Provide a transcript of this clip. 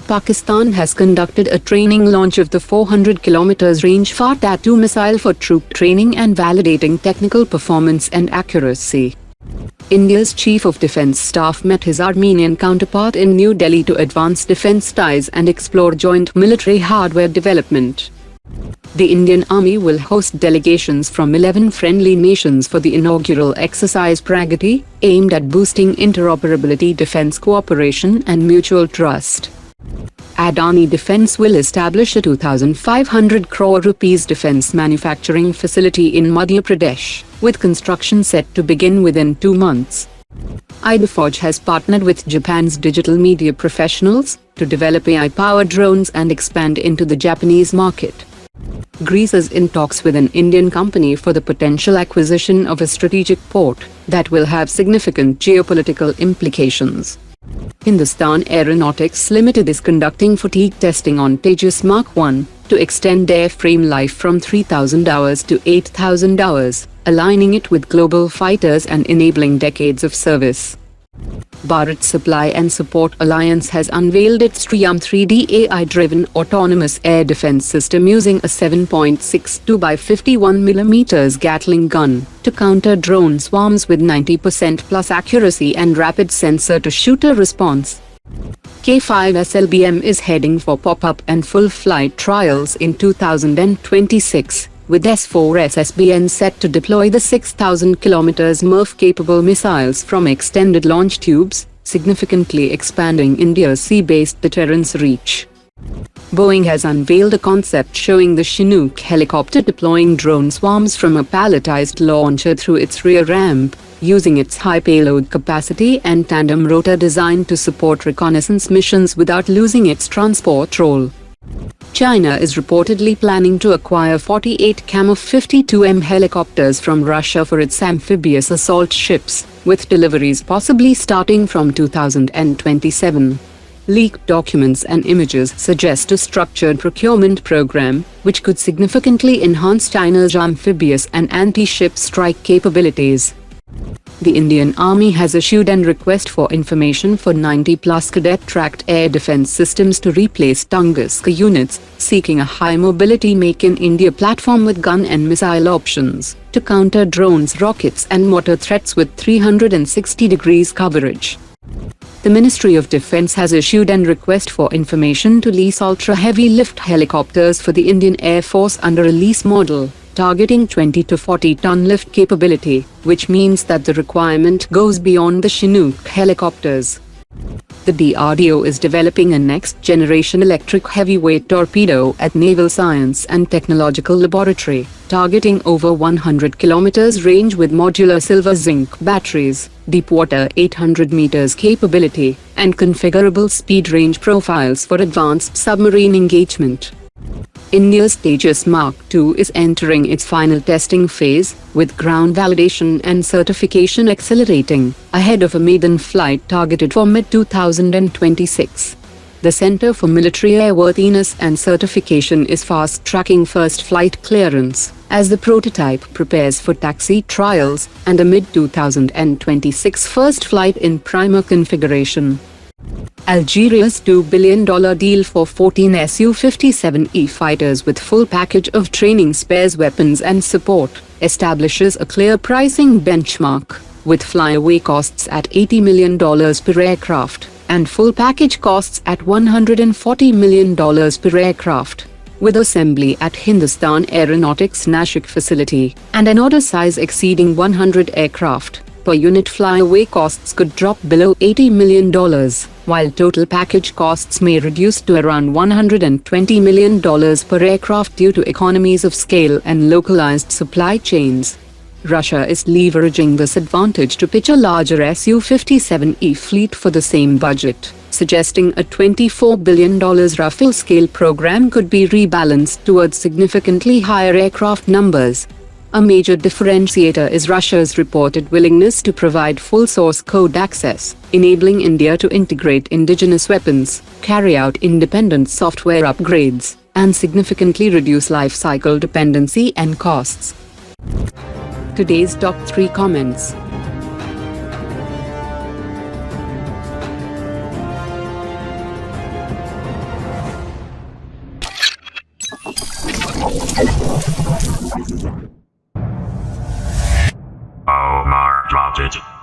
Pakistan has conducted a training launch of the 400 km range Fatah-II missile for troop training and validating technical performance and accuracy. India's Chief of Defence Staff met his Armenian counterpart in New Delhi to advance defence ties and explore joint military hardware development. The Indian Army will host delegations from 11 friendly nations for the inaugural exercise PRAGATI, aimed at boosting interoperability, defence cooperation and mutual trust. Adani Defence will establish a 2,500 crore rupees defence manufacturing facility in Madhya Pradesh, with construction set to begin within 2 months. ideaForge has partnered with Japan's digital media professionals to develop AI-powered drones and expand into the Japanese market. Greece is in talks with an Indian company for the potential acquisition of a strategic port that will have significant geopolitical implications. Hindustan Aeronautics Limited is conducting fatigue testing on Tejas Mk2 to extend airframe life from 3,000 hours to 8,000 hours, aligning it with global fighters and enabling decades of service. Bharat Supply and Support Alliance has unveiled its Triumph 3D AI-driven autonomous air defense system using a 7.62 by 51 mm Gatling gun to counter drone swarms with 90% plus accuracy and rapid sensor-to-shooter response. K-5 SLBM is heading for pop-up and full flight trials in 2026. With S4 SSBN set to deploy the 6,000 km MIRV-capable missiles from extended launch tubes, significantly expanding India's sea-based deterrence reach. Boeing has unveiled a concept showing the Chinook helicopter deploying drone swarms from a palletized launcher through its rear ramp, using its high payload capacity and tandem rotor design to support reconnaissance missions without losing its transport role. China is reportedly planning to acquire 48 Ka-52M helicopters from Russia for its amphibious assault ships, with deliveries possibly starting from 2027. Leaked documents and images suggest a structured procurement program, which could significantly enhance China's amphibious and anti-ship strike capabilities. The Indian Army has issued an request for information for 90+ cadet tracked air defense systems to replace Tunguska units, seeking a high-mobility Make-in-India platform with gun and missile options, to counter drones, rockets and mortar threats with 360 degrees coverage. The Ministry of Defence has issued an request for information to lease ultra-heavy lift helicopters for the Indian Air Force under a lease model, targeting 20 to 40-ton lift capability, which means that the requirement goes beyond the Chinook helicopters. The DRDO is developing a next-generation electric heavyweight torpedo at Naval Science and Technological Laboratory, targeting over 100 km range with modular silver-zinc batteries, deep-water 800 meters capability, and configurable speed range profiles for advanced submarine engagement. India's Tejas MK2 is entering its final testing phase, with ground validation and certification accelerating, ahead of a maiden flight targeted for mid-2026. The Center for Military Airworthiness and Certification is fast-tracking first flight clearance, as the prototype prepares for taxi trials and a mid-2026 first flight in primer configuration. Algeria's $2 billion deal for 14 Su-57E fighters with full package of training, spares, weapons and support establishes a clear pricing benchmark, with flyaway costs at $80 million per aircraft and full package costs at $140 million per aircraft, with assembly at Hindustan Aeronautics Nashik facility and an order size exceeding 100 aircraft. Per unit flyaway costs could drop below $80 million, while total package costs may reduce to around $120 million per aircraft due to economies of scale and localized supply chains. Russia is leveraging this advantage to pitch a larger Su-57E fleet for the same budget, suggesting a $24 billion Rafale-scale program could be rebalanced towards significantly higher aircraft numbers. A major differentiator is Russia's reported willingness to provide full source code access, enabling India to integrate indigenous weapons, carry out independent software upgrades, and significantly reduce life cycle dependency and costs. Today's top 3 comments. Omar dropped it.